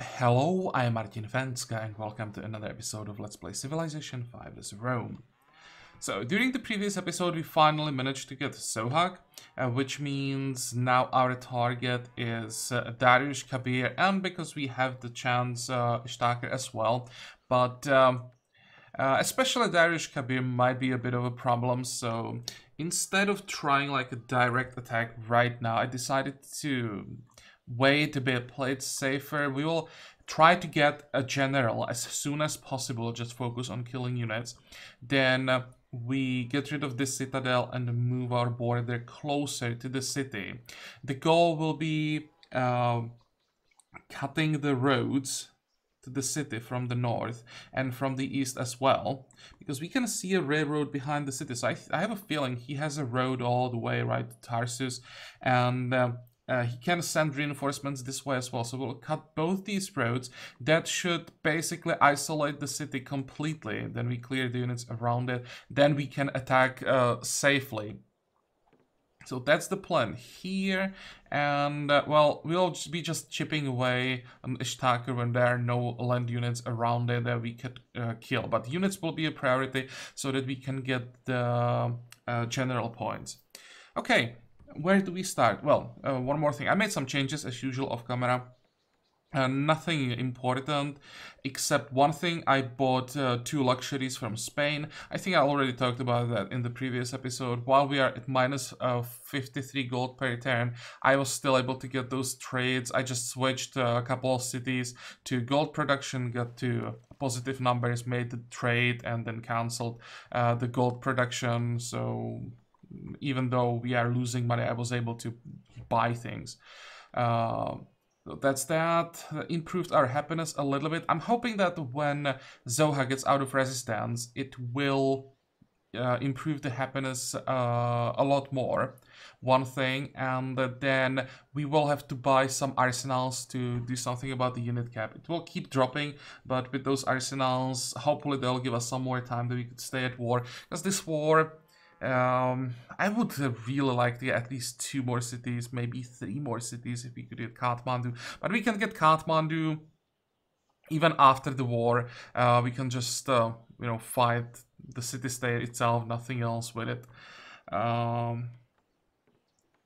Hello, I am Martin Fencka and welcome to another episode of Let's Play Civilization 5 as Rome. So, during the previous episode we finally managed to get Sohag, which means now our target is Darius Kabir, and because we have the chance Ishtakar as well, but especially Darius Kabir might be a bit of a problem, so instead of trying like a direct attack right now, I decided to wait a bit, play it safer. We will try to get a general as soon as possible, just focus on killing units. Then we get rid of this citadel and move our border closer to the city. The goal will be cutting the roads to the city from the north and from the east as well, because we can see a railroad behind the city. So I have a feeling he has a road all the way right to Tarsus, and he can send reinforcements this way as well. So we'll cut both these roads. That should basically isolate the city completely. Then we clear the units around it. Then we can attack safely. So that's the plan here, and well, we'll be just chipping away on Ishtakar when there are no land units around it that we could kill. But units will be a priority so that we can get the general points. Okay, where do we start? Well, one more thing. I made some changes as usual off camera. Nothing important, except one thing. I bought 2 luxuries from Spain. I think I already talked about that in the previous episode. While we are at minus 53 gold per turn, I was still able to get those trades. I just switched a couple of cities to gold production, got to positive numbers, made the trade, and then cancelled the gold production. So even though we are losing money, I was able to buy things. So that's that. Improved our happiness a little bit. I'm hoping that when Zoha gets out of resistance, it will improve the happiness a lot more. One thing, and then we will have to buy some arsenals to do something about the unit cap. It will keep dropping, but with those arsenals, hopefully they'll give us some more time that we could stay at war. Because this war, I would really like to get at least 2 more cities, maybe 3 more cities if we could get Kathmandu. But we can get Kathmandu even after the war. We can just, fight the city-state itself, nothing else with it.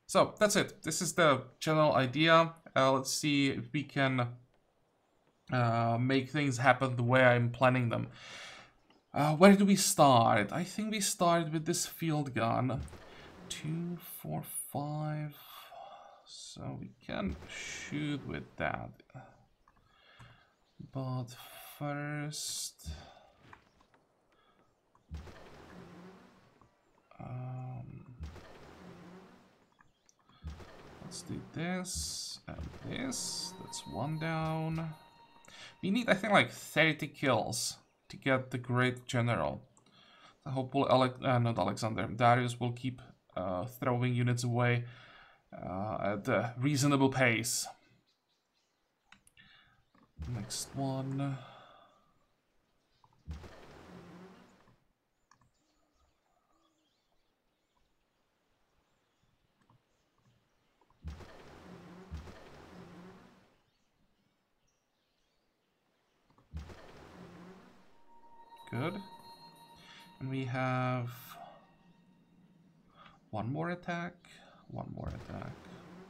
So that's it. This is the general idea. Let's see if we can make things happen the way I'm planning them. Where do we start? I think we start with this field gun. 2, 4, 5. So we can shoot with that. But first... let's do this and this. That's 1 down. We need, I think, like 30 kills to get the great general. So hopefully not Alexander, Darius will keep throwing units away at a reasonable pace. Next one. Good. And we have 1 more attack. 1 more attack.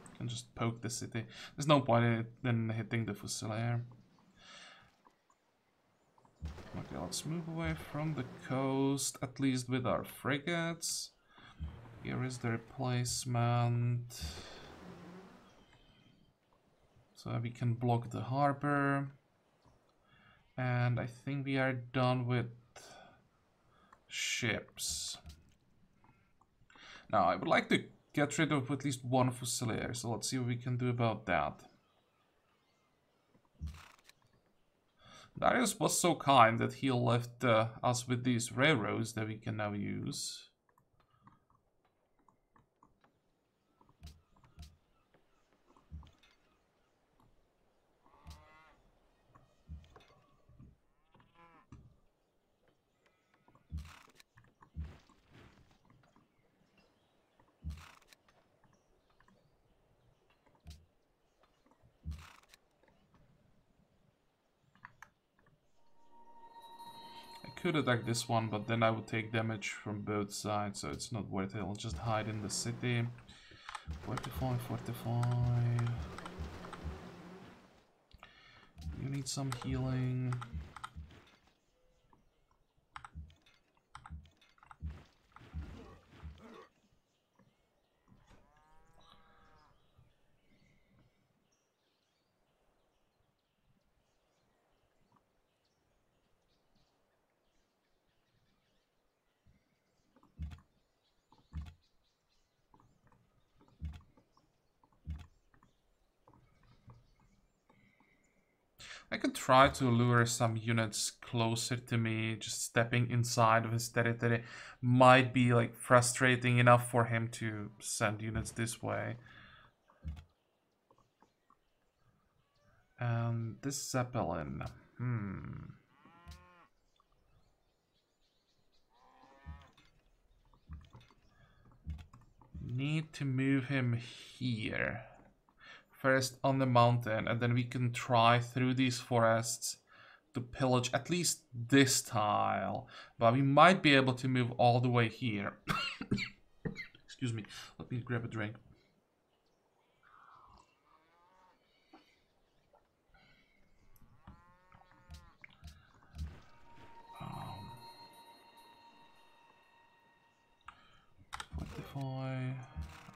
You can just poke the city. There's no point in hitting the Fusilier. Okay, let's move away from the coast, at least with our frigates. Here is the replacement. So we can block the harbor. And I think we are done with ships. Now, I would like to get rid of at least 1 Fusilier, so let's see what we can do about that. Darius was so kind that he left us with these railroads that we can now use. could attack this one, but then I would take damage from both sides, so it's not worth it. I'll just hide in the city. 45, 45. You need some healing. I could try to lure some units closer to me. Just stepping inside of his territory might be like frustrating enough for him to send units this way. And this Zeppelin. Need to move him here. First on the mountain, and then we can try through these forests to pillage at least this tile. But we might be able to move all the way here. Excuse me, let me grab a drink.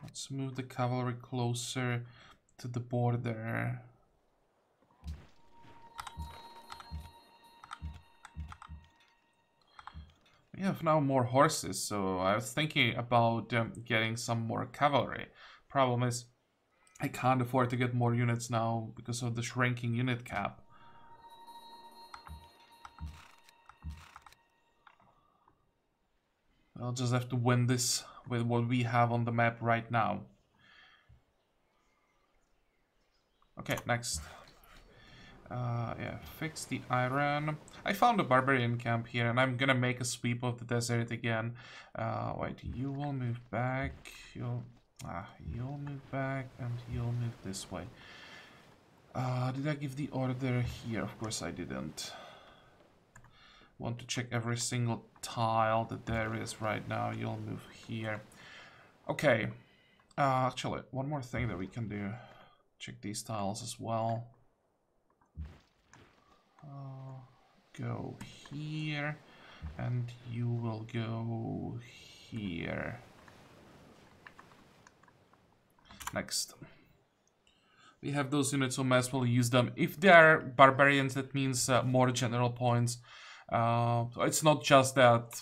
Let's move the cavalry closer to the border. We have now more horses, so I was thinking about getting some more cavalry. Problem is, I can't afford to get more units now because of the shrinking unit cap. I'll just have to win this with what we have on the map right now. Okay, next. Yeah, fix the iron. I found a barbarian camp here, and I'm gonna make a sweep of the desert again. Wait, you will move back. You'll move back, and you'll move this way. Did I give the order here? Of course I didn't. Want to check every single tile that there is right now. You'll move here. Okay. Actually, one more thing that we can do. Check these tiles as well. Go here, and you will go here. Next. We have those units, so might as well use them. If they are barbarians, that means more general points. So it's not just that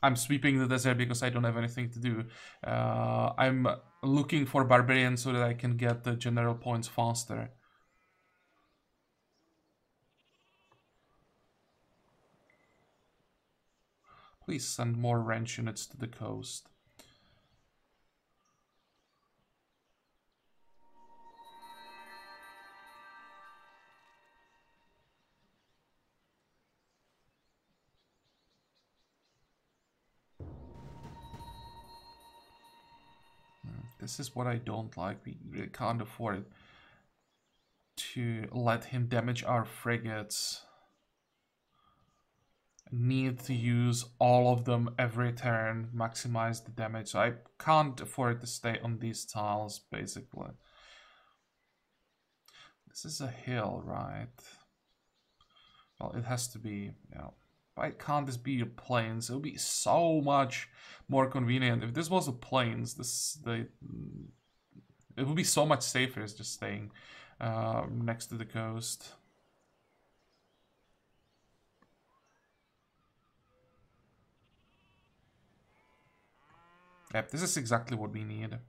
I'm sweeping the desert because I don't have anything to do. I'm looking for barbarians so that I can get the general points faster. Please send more range units to the coast. This is what I don't like. We really can't afford to let him damage our frigates. Need to use all of them every turn, maximize the damage. So I can't afford to stay on these tiles, basically. This is a hill, right? Well, it has to be, you know. Why can't this be a plains? It would be so much more convenient. If this was a plains, it would be so much safer as just staying next to the coast. Yep, this is exactly what we need.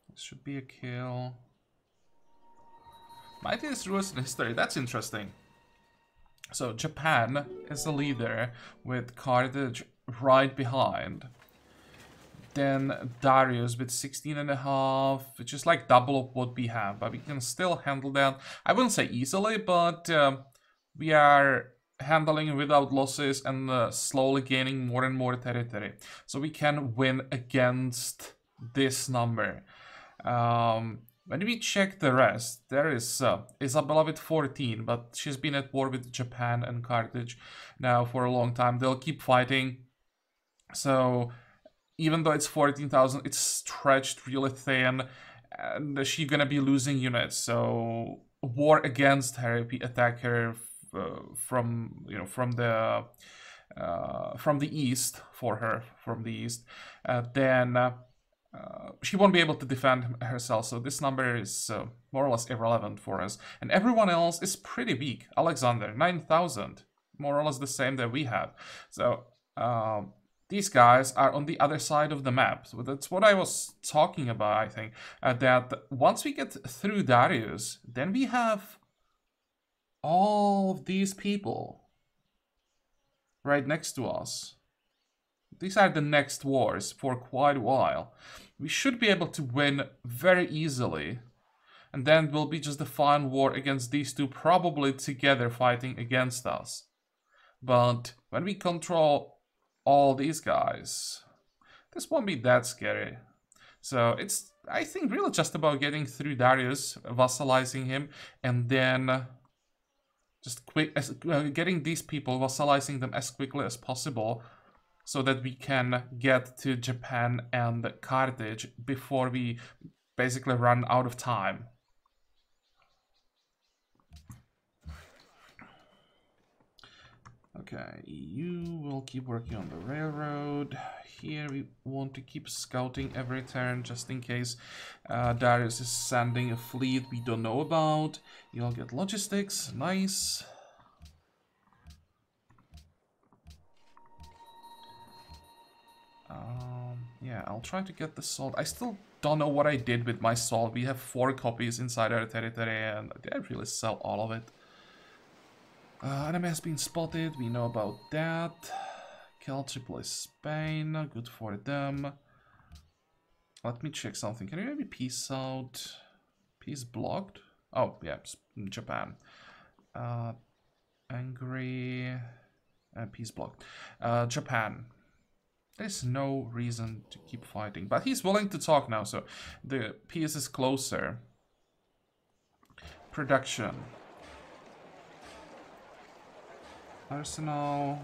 This should be a kill. Mightiest rulers in history, that's interesting. So Japan is the leader with Carthage right behind. Then Darius with 16.5, which is like double of what we have, but we can still handle that. I wouldn't say easily, but we are handling without losses and slowly gaining more and more territory. So we can win against this number. When we check the rest, there is Isabella with 14, but she's been at war with Japan and Carthage now for a long time. They'll keep fighting. So even though it's 14,000, it's stretched really thin, and she's gonna be losing units. So war against her, if we attack her from the east for her from the east, then she won't be able to defend herself. So this number is more or less irrelevant for us, and everyone else is pretty weak. Alexander 9,000, more or less the same that we have. So these guys are on the other side of the map. So that's what I was talking about, I think. That once we get through Darius, then we have all of these people right next to us. These are the next wars for quite a while. We should be able to win very easily. And then will be just the final war against these two, probably together fighting against us. But when we control all these guys, this won't be that scary. So it's, I think, really just about getting through Darius, vassalizing him, and then just getting these people, vassalizing them as quickly as possible, so that we can get to Japan and Carthage before we basically run out of time. Okay, you will keep working on the railroad. Here we want to keep scouting every turn, just in case Darius is sending a fleet we don't know about. You'll get logistics, nice. Yeah, I'll try to get the salt. I still don't know what I did with my salt. We have 4 copies inside our territory, and did I really sell all of it? Enemy has been spotted, we know about that. Kill Tripoli Spain, good for them. Let me check something. Can you maybe peace out? Peace blocked? Oh, yeah, Japan. Angry. Peace blocked. Japan. There's no reason to keep fighting. But he's willing to talk now, so the peace is closer. Production. Arsenal.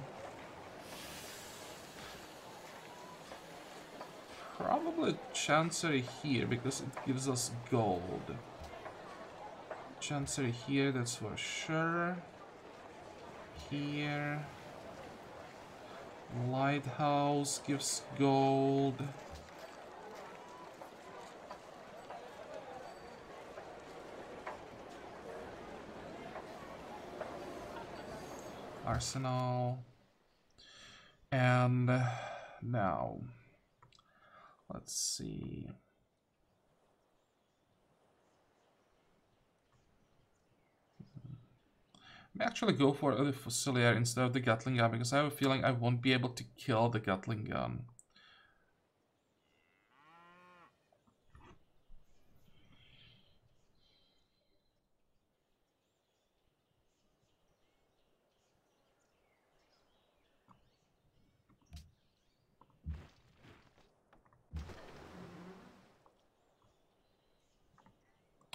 Probably Chancery here, because it gives us gold. Chancery here, that's for sure. Here. Lighthouse gives gold. Arsenal. And now, let's see. I actually go for the Fusilier instead of the Gatling gun, because I have a feeling I won't be able to kill the Gatling gun.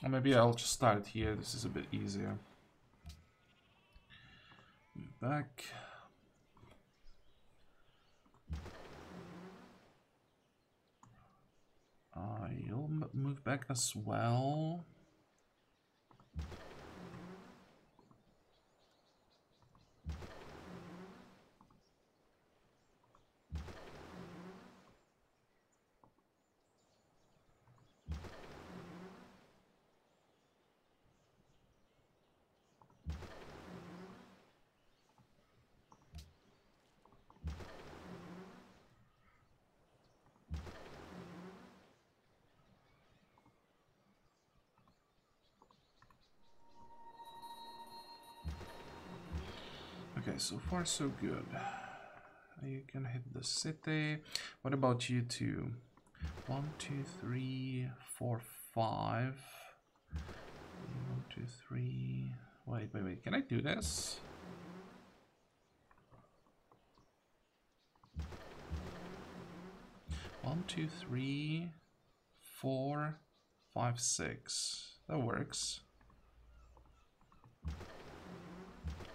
Or maybe I'll just start here, this is a bit easier. Move back. You'll move back as well. Okay, so far so good. You can hit the city. What about you two? 1, 2, 3, 4, 5. 1, 2, 3. Wait. Can I do this? One, two, three. 4, 5, 6. That works.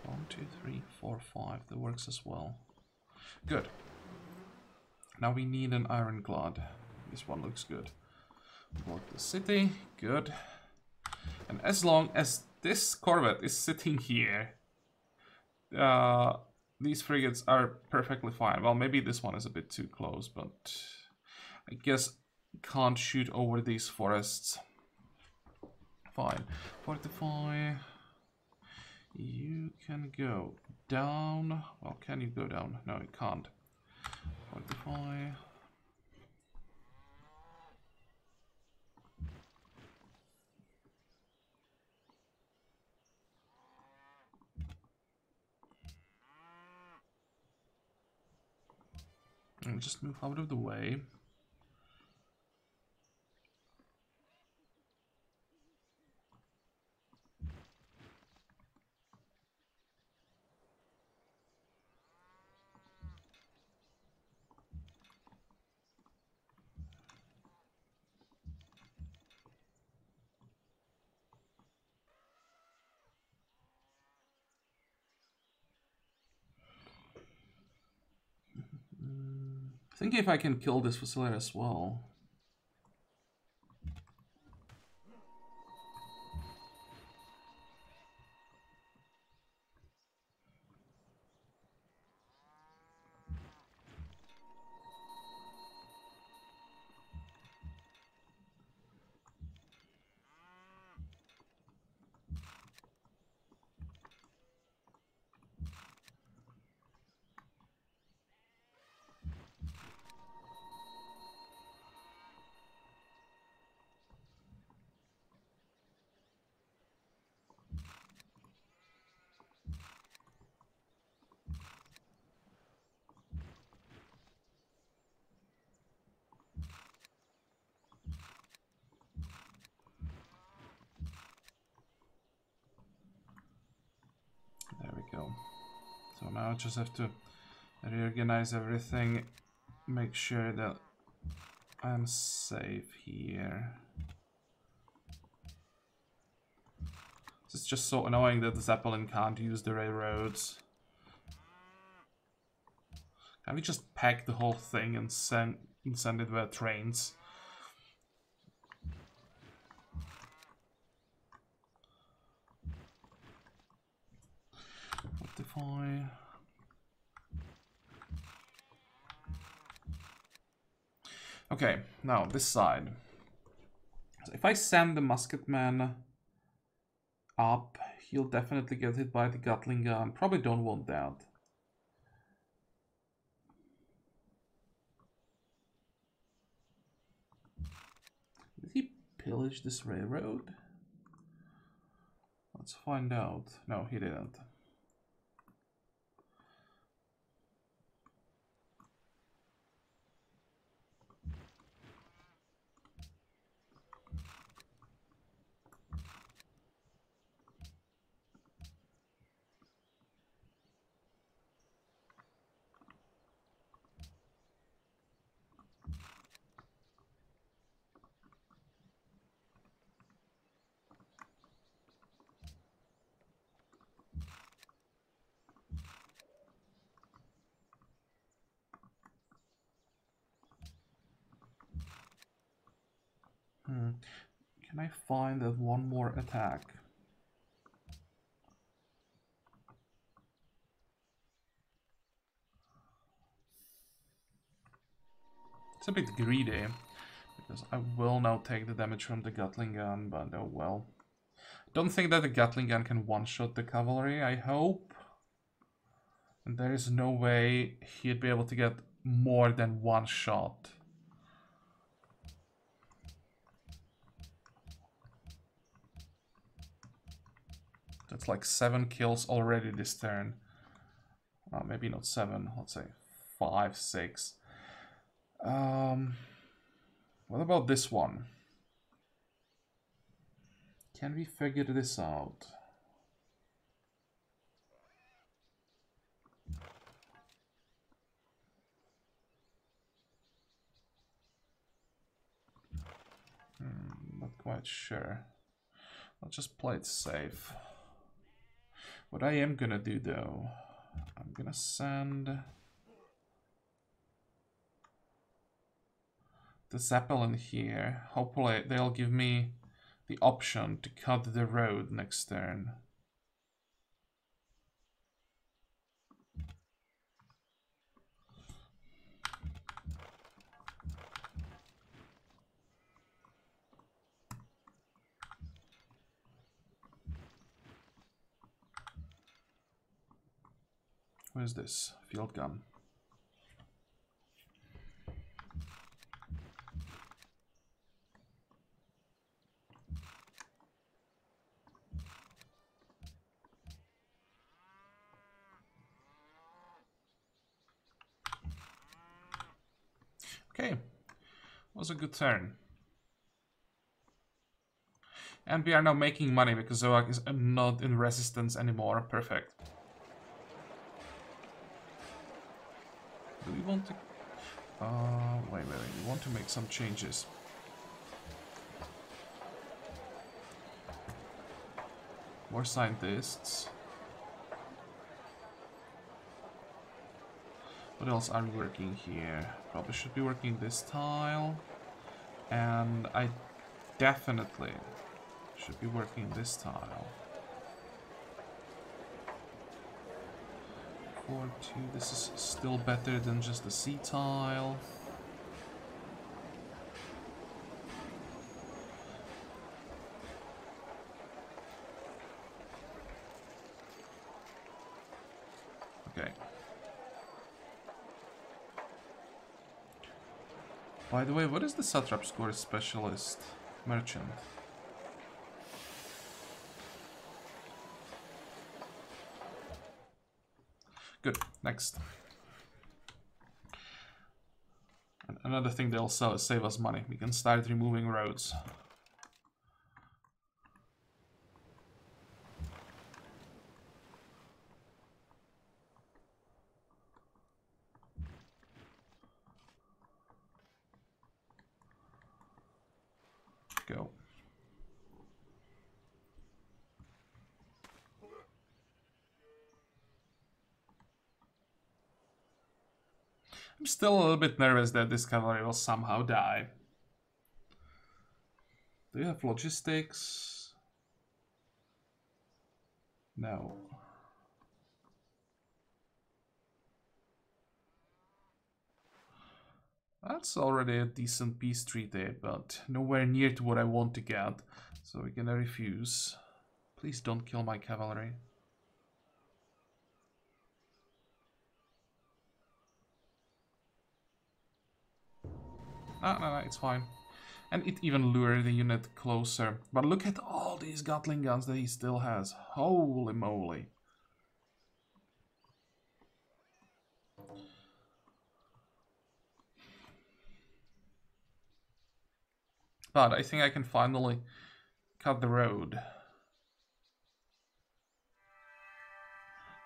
1, 2, 3, 4, 5. That works as well. Good. Now we need an ironclad. This one looks good. Block the city. Good. And as long as this corvette is sitting here, these frigates are perfectly fine. Well, maybe this one is a bit too close, but I guess can't shoot over these forests. Fine. Fortify. You can go down. Well, can you go down? No, you can't. Fortify. And just move out of the way. I think if I can kill this facility as well. There we go. So now I just have to reorganize everything, make sure that I'm safe here. It's just so annoying that the Zeppelin can't use the railroads. Can we just pack the whole thing and send it via trains? Fortify. Okay, now this side. So if I send the musketman up, he'll definitely get hit by the Gatling gun. Probably don't want that. Did he pillage this railroad? Let's find out. No, he didn't. Can I find that one more attack? It's a bit greedy, because I will now take the damage from the Gatling gun, but oh well. Don't think that the Gatling gun can one-shot the cavalry, I hope. And there is no way he'd be able to get more than one shot. That's like 7 kills already this turn. Maybe not 7, let's say 5, 6. What about this one? Can we figure this out? quite sure. I'll just play it safe. What I am gonna do though, I'm gonna send the Zeppelin here. Hopefully they'll give me the option to cut the road next turn. What is this? Field gun. Okay, was a good turn. And we are now making money because Zoak is not in resistance anymore. Perfect. Do we want to... wait. We want to make some changes. More scientists. What else are we working here? Probably should be working this tile. And I definitely should be working this tile. 4-2. This is still better than just the C tile. Okay. By the way, what is the Satrap score specialist? Merchant. Good. Next. And another thing they'll save us money. We can start removing roads. Go. I'm still a little bit nervous that this cavalry will somehow die. Do you have logistics? No. That's already a decent peace treaty, but nowhere near to what I want to get. So we're gonna refuse. Please don't kill my cavalry. No, it's fine. And it even lured the unit closer. But look at all these Gatling guns that he still has. Holy moly. But I think I can finally cut the road.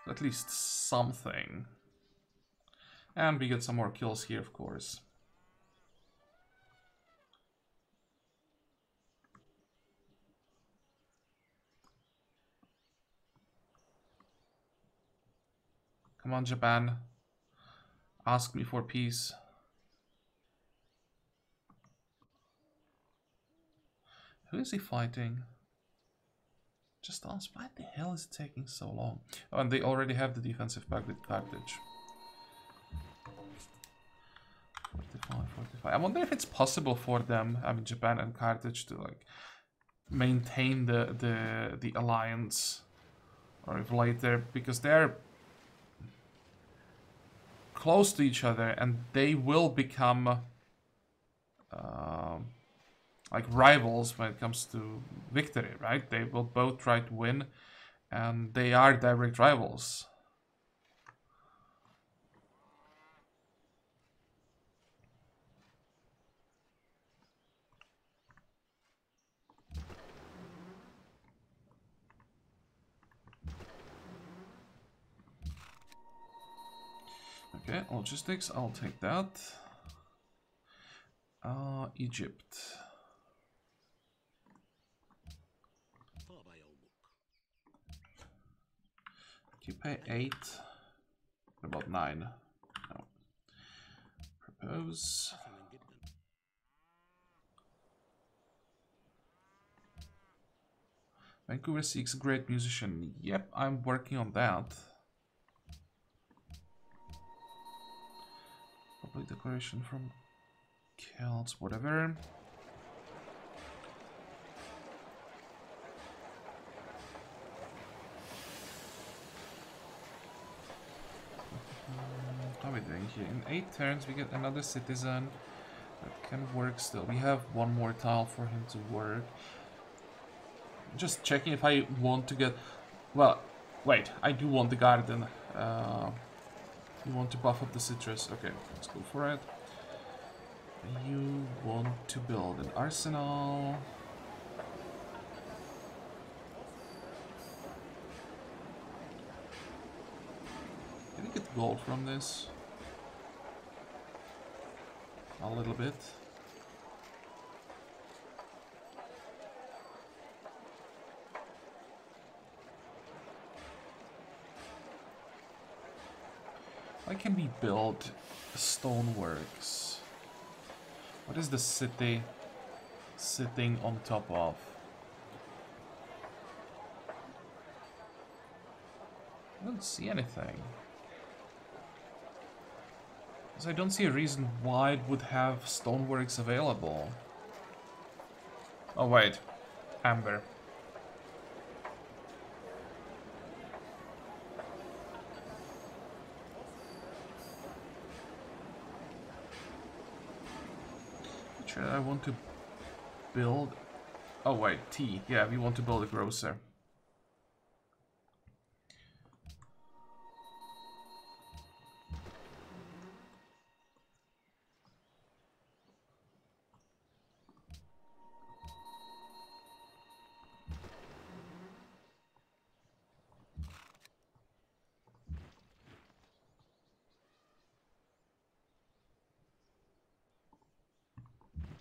At least something. And we get some more kills here, of course. Come on, Japan. Ask me for peace. Who is he fighting? Just ask, why the hell is it taking so long? Oh, and they already have the defensive pact with Carthage. 45. I wonder if it's possible for them, I mean Japan and Carthage, to like maintain the alliance, or if later, because they're close to each other and they will become like rivals when it comes to victory, right? They will both try to win, and they are direct rivals. Okay, logistics, I'll take that. Egypt. You pay 8. What about 9? No. Propose. Vancouver seeks a great musician. Yep, I'm working on that. Public declaration from Celts, whatever. How are we doing here? In 8 turns we get another citizen. That can work still. We have one more tile for him to work. Just checking if I want to get... Well, wait, I do want the garden. You want to buff up the citrus. Okay, let's go for it. You want to build an arsenal. Can I get gold from this? A little bit. Why can we build stoneworks? What is the city sitting on top of? I don't see anything. Because I don't see a reason why it would have stoneworks available. Oh wait, amber. Sure, I want to build... Oh wait, tea. Yeah, we want to build a grocer.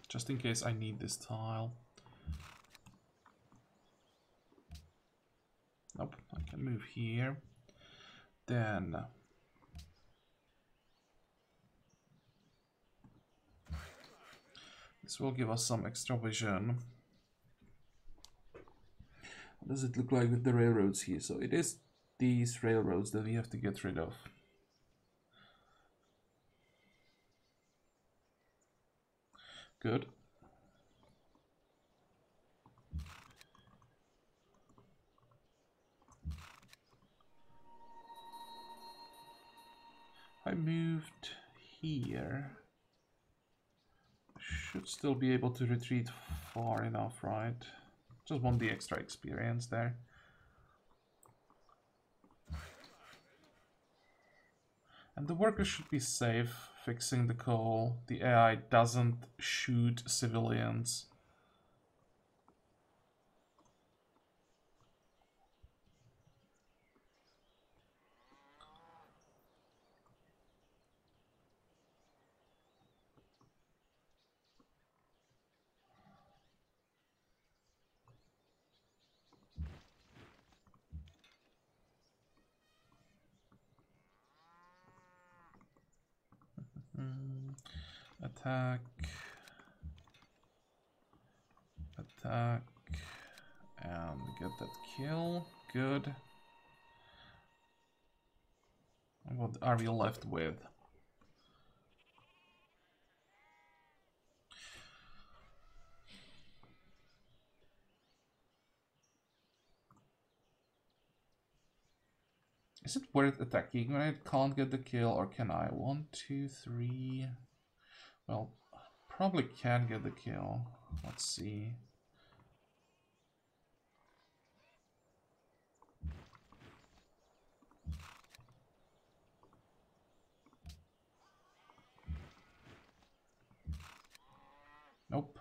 Just in case I need this tile. Nope, I can move here. Then... this will give us some extra vision. What does it look like with the railroads here? So it is these railroads that we have to get rid of. Good. I moved here. Should still be able to retreat far enough, right? Just want the extra experience there. And the workers should be safe, fixing the coal. The AI doesn't shoot civilians. Attack. Attack. And get that kill. Good. What are we left with? Is it worth attacking when I can't get the kill, or can I? 1, 2, 3. Well, probably can get the kill. Let's see. Nope.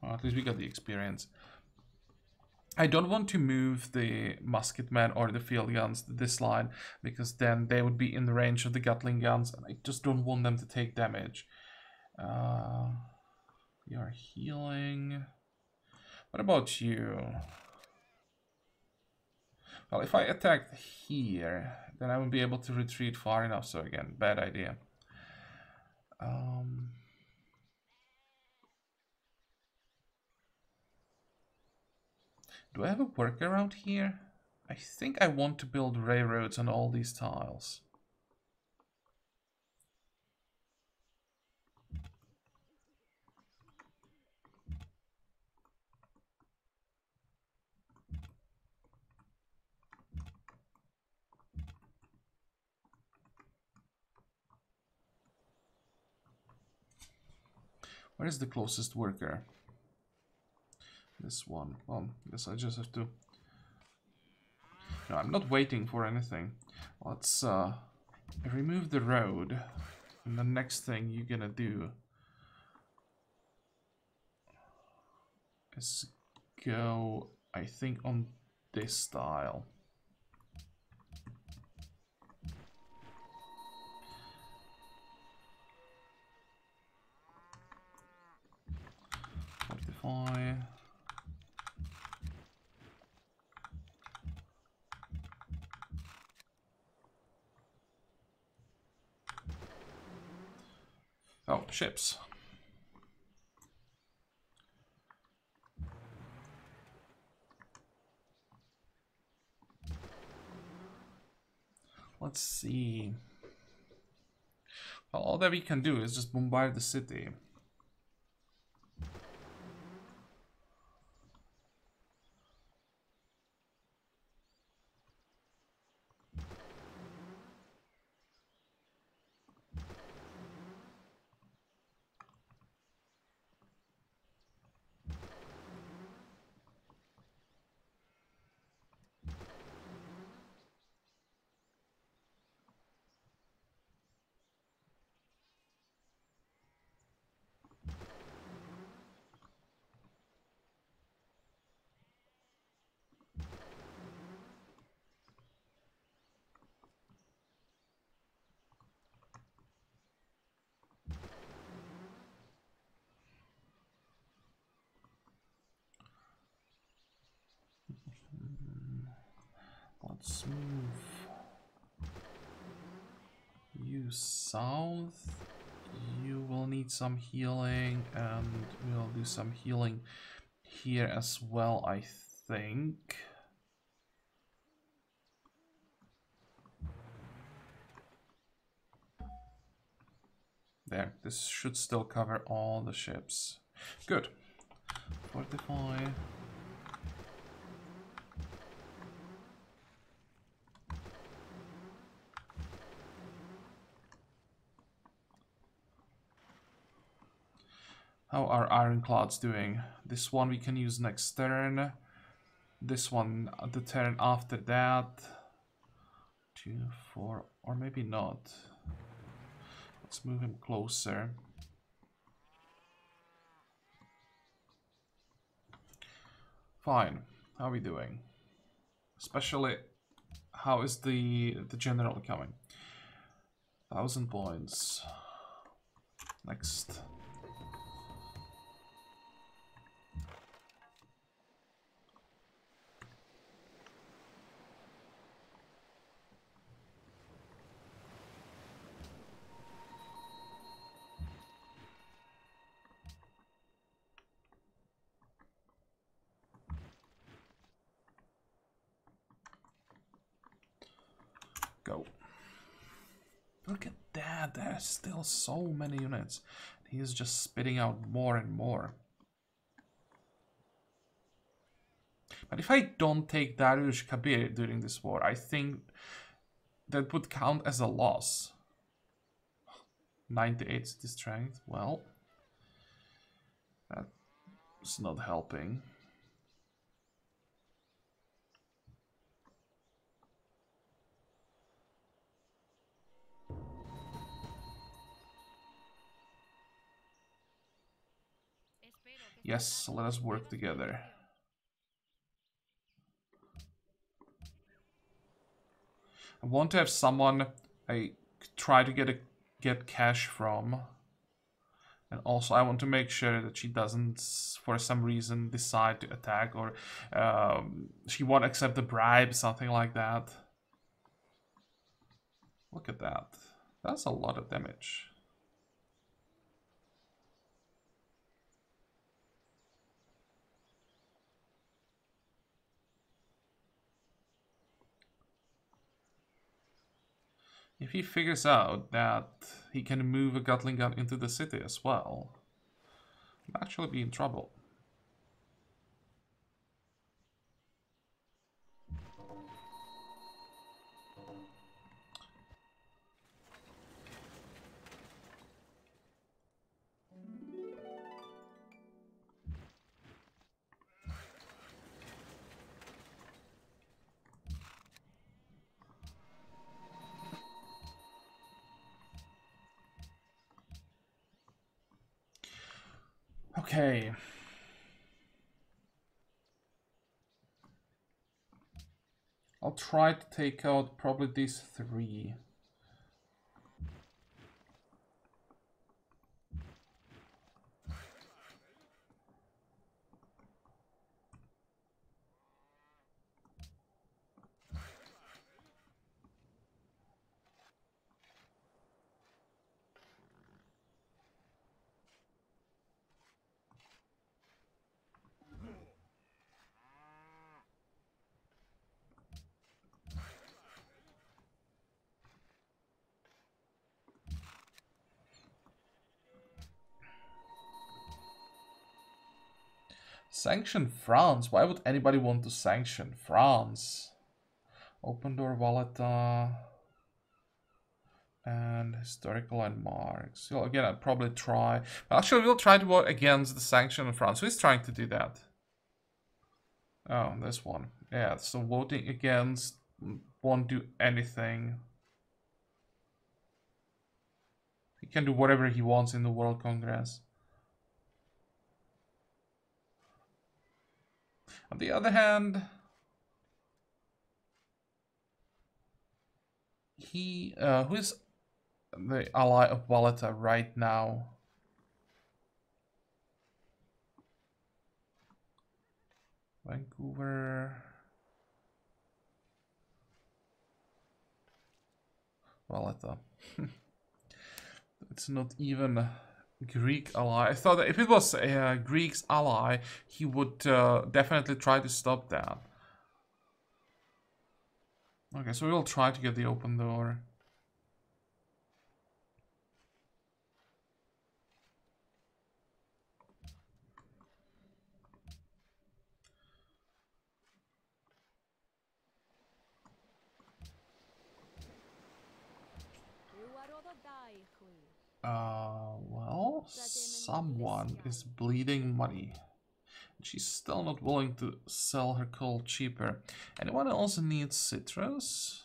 Well, at least we got the experience. I don't want to move the musketmen or the field guns to this line, because then they would be in the range of the Gatling guns, and I just don't want them to take damage. We are healing. What about you? Well, if I attack here, then I won't be able to retreat far enough, so again, bad idea. Do I have a workaround here? I think I want to build railroads on all these tiles. Where is the closest worker? This one. Well, I guess I just have to... No, I'm not waiting for anything. Let's remove the road. And the next thing you're gonna do is go, I think, on this style. Fortify. Oh, ships. Let's see. Well, all that we can do is just bombard the city. Let's move you south. You will need some healing, and we'll do some healing here as well, I think. There, this should still cover all the ships. Good. Fortify. How are ironclads doing? This one we can use next turn. This one the turn after that. 2, 4, or maybe not. Let's move him closer. Fine. How are we doing? Especially, how is the general coming? 1,000 points. Next. Go. Look at that, there's still so many units. He is just spitting out more and more. But if I don't take Dariush Kabir during this war, I think that would count as a loss. 98 city strength, well, that's not helping. Yes, let us work together. I want to have someone I try to get cash from. And also I want to make sure that she doesn't, for some reason, decide to attack, or she won't accept the bribe, something like that. Look at that. That's a lot of damage. If he figures out that he can move a Gatling gun into the city as well, he'll actually be in trouble. Okay. I'll try to take out probably these three. Sanction France? Why would anybody want to sanction France? Open door Valletta and historical landmarks. So again, I'd probably try. Actually, we'll try to vote against the sanction in France. Who's trying to do that? Oh, this one. Yeah, so voting against won't do anything. He can do whatever he wants in the World Congress. On the other hand, who is the ally of Valletta right now? Vancouver. Valletta. It's not even a Greek ally. I thought that if it was a Greek's ally, he would definitely try to stop that. Okay, so we'll try to get the open door. Well, someone is bleeding money. She's still not willing to sell her coal cheaper. Anyone else needs citrus?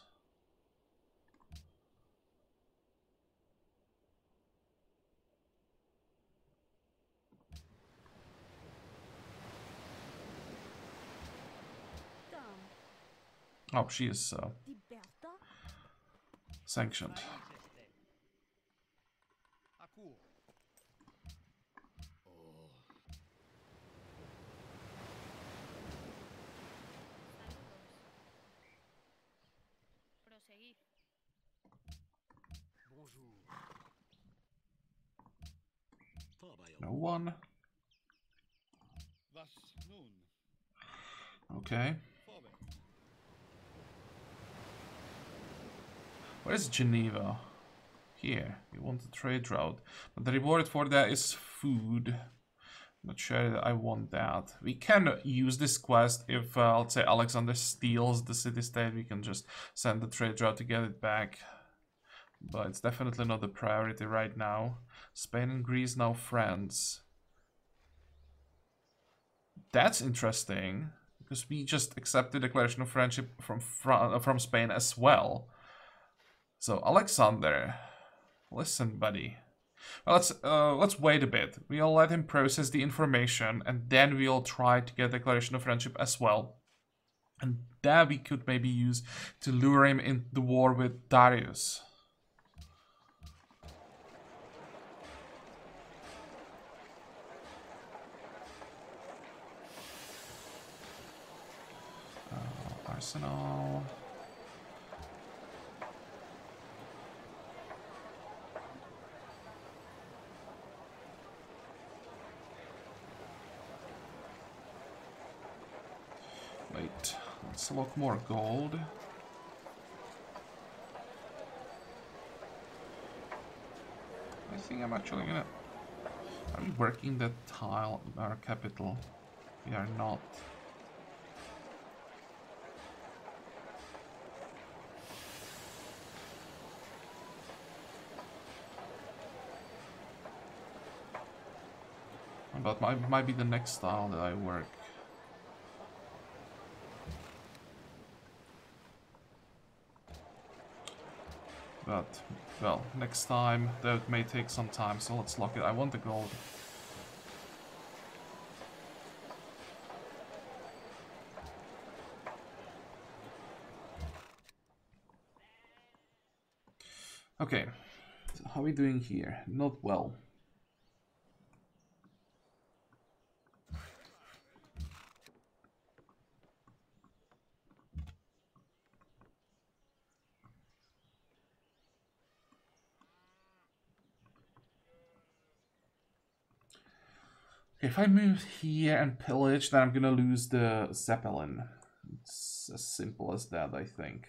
Oh, she is sanctioned. No one. Okay. Where's Geneva? Here. You want the trade route. But the reward for that is food. Not sure that I want that. We can use this quest if, let's say, Alexander steals the city-state. We can just send the trade route to get it back. But it's definitely not the priority right now. Spain and Greece now friends. That's interesting, because we just accepted a declaration of friendship from Spain as well. So Alexander, listen, buddy. Well, let's wait a bit. We'll let him process the information, and then we'll try to get a declaration of friendship as well. And that we could maybe use to lure him into the war with Darius. Arsenal. Wait, let's look more gold. I think I'm actually gonna... Are we working that tile in our capital? We are not. But might be the next tile that I work. But, well, next time that may take some time, so let's lock it. I want the gold. Okay, so how are we doing here? Not well. If I move here and pillage, then I'm gonna lose the Zeppelin. It's as simple as that, I think.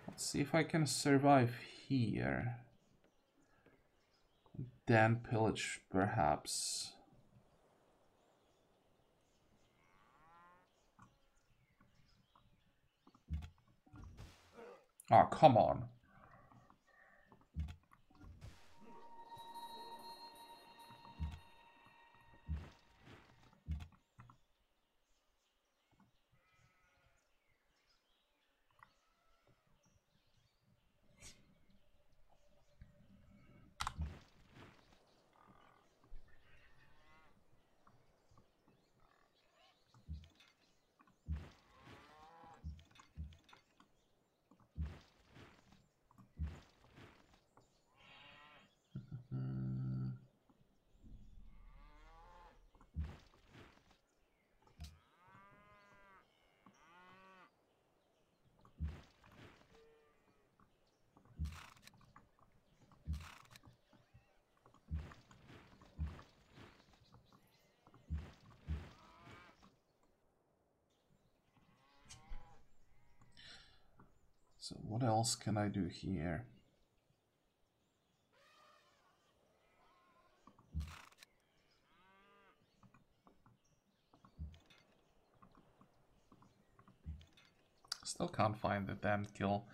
Let's see if I can survive here. Then pillage, perhaps. Ah, come on. So what else can I do here? Still can't find the damned kill.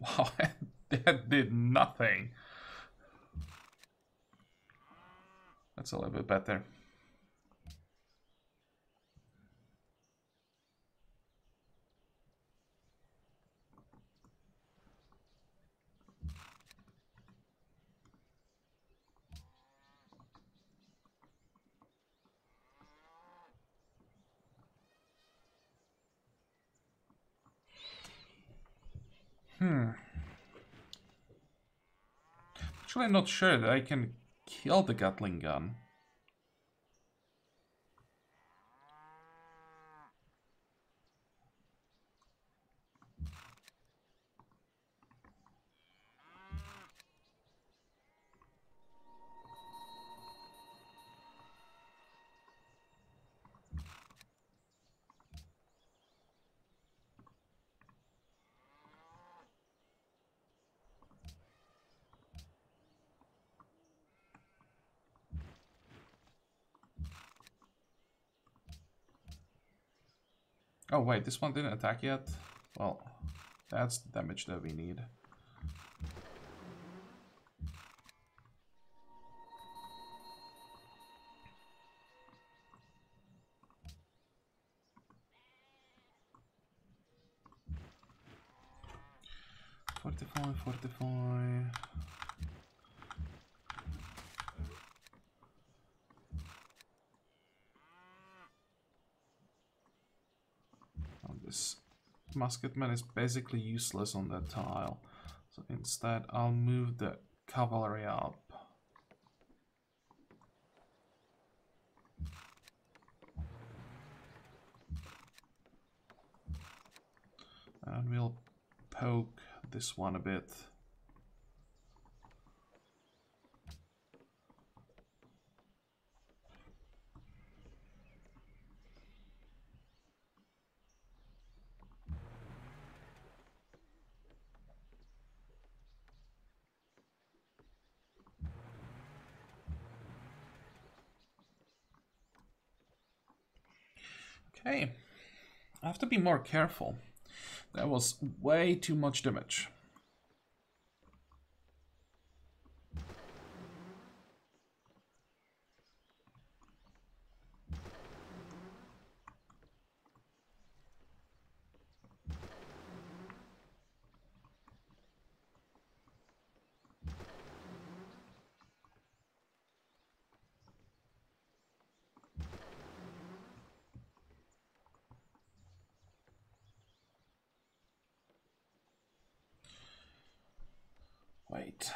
Wow, that did nothing. That's a little bit better. Actually, I'm not sure that I can kill the Gatling gun. Oh wait, this one didn't attack yet? Well, that's the damage that we need. 45, 45. Oh, this musketman is basically useless on that tile. So instead, I'll move the cavalry up. And we'll poke this one a bit. Okay, I have to be more careful. That was way too much damage. Wait.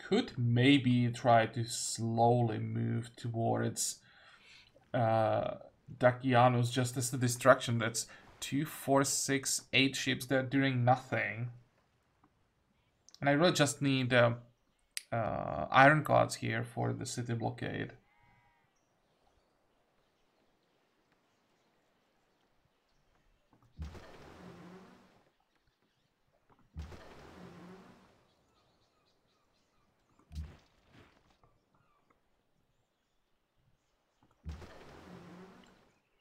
Could maybe try to slowly move towards Dakianos just as the distraction. That's 2, 4, 6, 8 ships that are doing nothing. And I really just need ironclads here for the city blockade.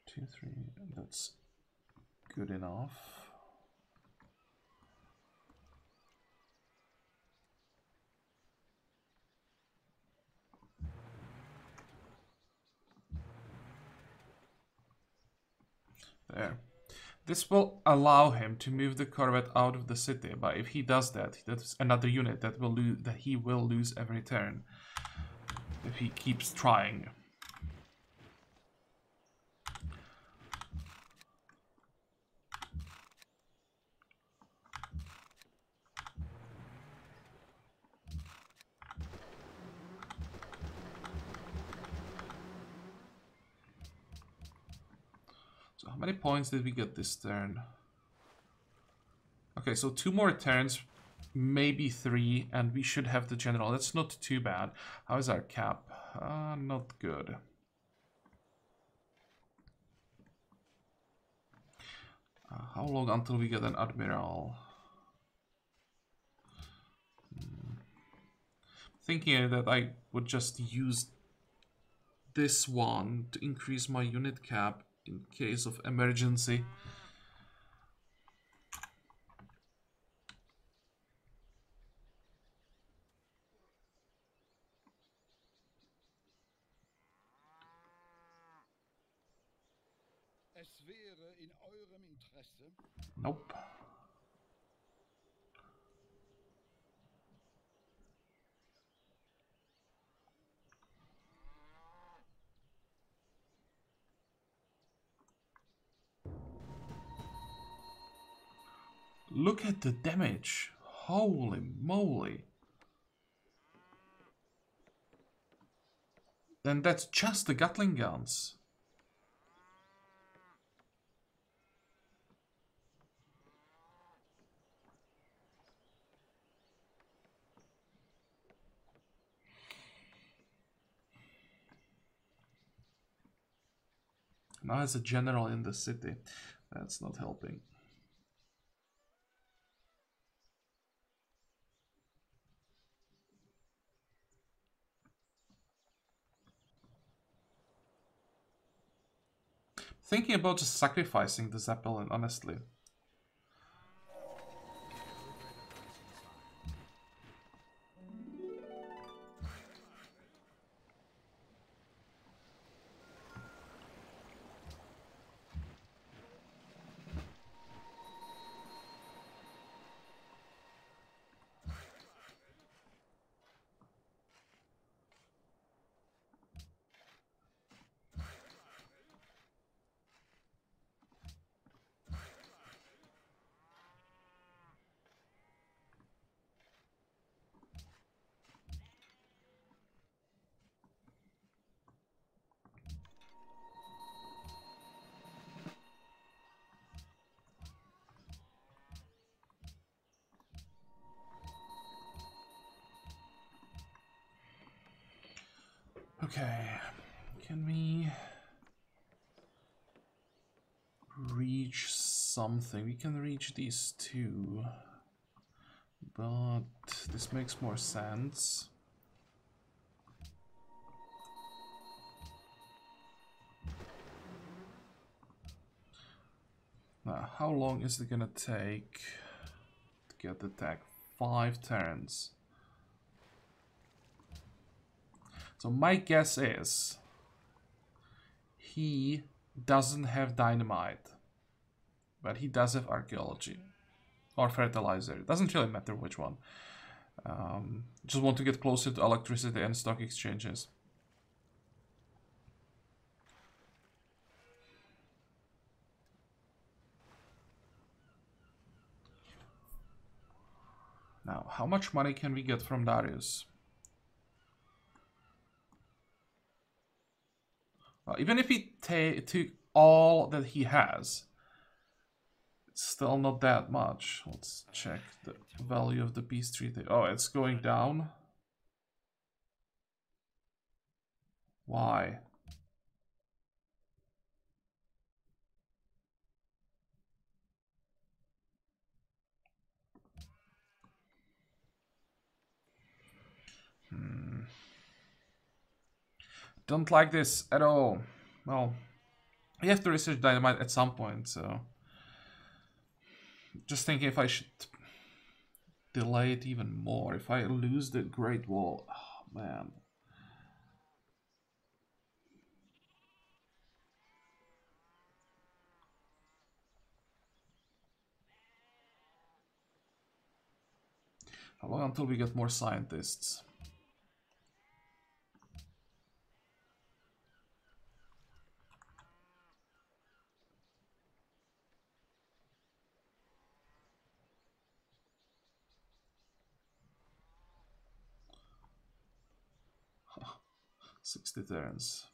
Two, three, that's good enough. There. This will allow him to move the corvette out of the city, but if he does that, that's another unit that will he will lose every turn if he keeps trying. So how many points did we get this turn? Okay, so 2 more turns, maybe 3, and we should have the general. That's not too bad. How is our cap? Not good. How long until we get an admiral? Thinking that I would just use this one to increase my unit cap in case of emergency. Nope. Look at the damage. Holy moly. Then that's just the Gatling guns. Now has a general in the city. That's not helping. Thinking about just sacrificing the Zeppelin, honestly. Okay, can we reach something? We can reach these two, but this makes more sense. Now, how long is it gonna take to get the attack? 5 turns. So my guess is he doesn't have dynamite, but he does have archaeology or fertilizer. It doesn't really matter which one. Just want to get closer to electricity and stock exchanges. Now, how much money can we get from Darius? Well, even if he took all that he has, it's still not that much. Let's check the value of the peace treaty. Oh, it's going down. Why? Don't like this at all. Well, we have to research dynamite at some point, so... Just thinking if I should delay it even more. If I lose the Great Wall... Oh, man. How long until we get more scientists? Huh. 60 turns.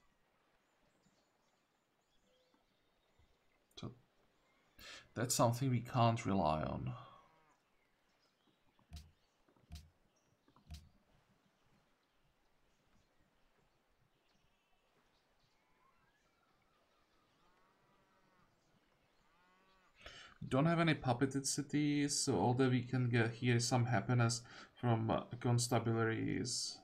So that's something we can't rely on. Don't have any puppeted cities, so all that we can get here is some happiness from constabularies.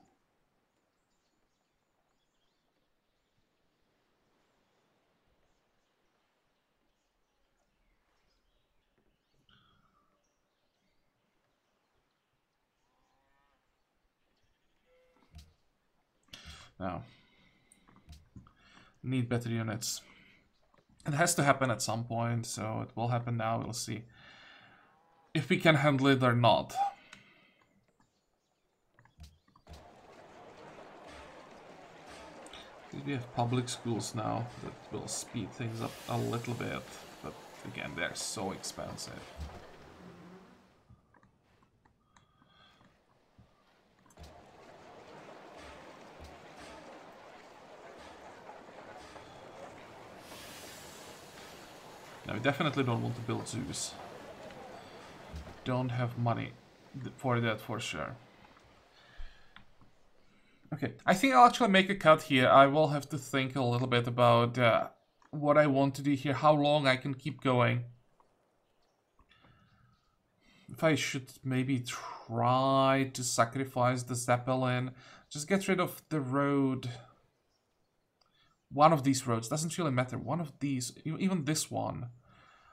Now, need better units. It has to happen at some point, so it will happen now. We'll see if we can handle it or not. We have public schools now that will speed things up a little bit, but again, they're so expensive. Now, we definitely don't want to build zoos. Don't have money for that for sure. Okay, I think I'll actually make a cut here. I will have to think a little bit about what I want to do here, how long I can keep going. If I should maybe try to sacrifice the Zeppelin, just get rid of the road. One of these roads, doesn't really matter. One of these, even this one.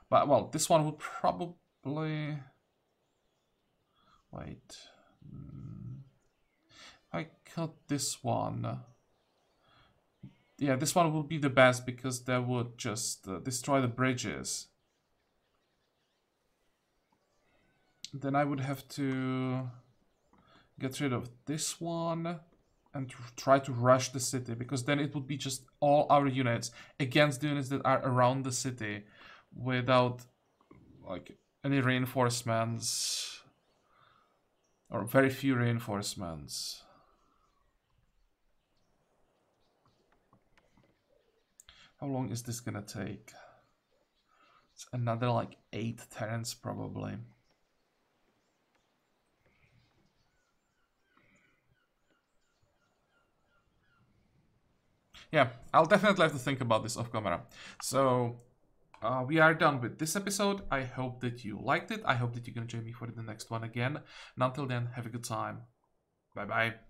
But, well, this one would probably... Wait. I cut this one. Yeah, this one would be the best because that would just destroy the bridges. Then I would have to get rid of this one and try to rush the city, because then it would be just all our units against the units that are around the city without like any reinforcements or very few reinforcements. How long is this gonna take? It's another like 8 turns probably. Yeah, I'll definitely have to think about this off camera. So we are done with this episode. I hope that you liked it. I hope that you're gonna join me for the next one again. And until then, have a good time. Bye bye.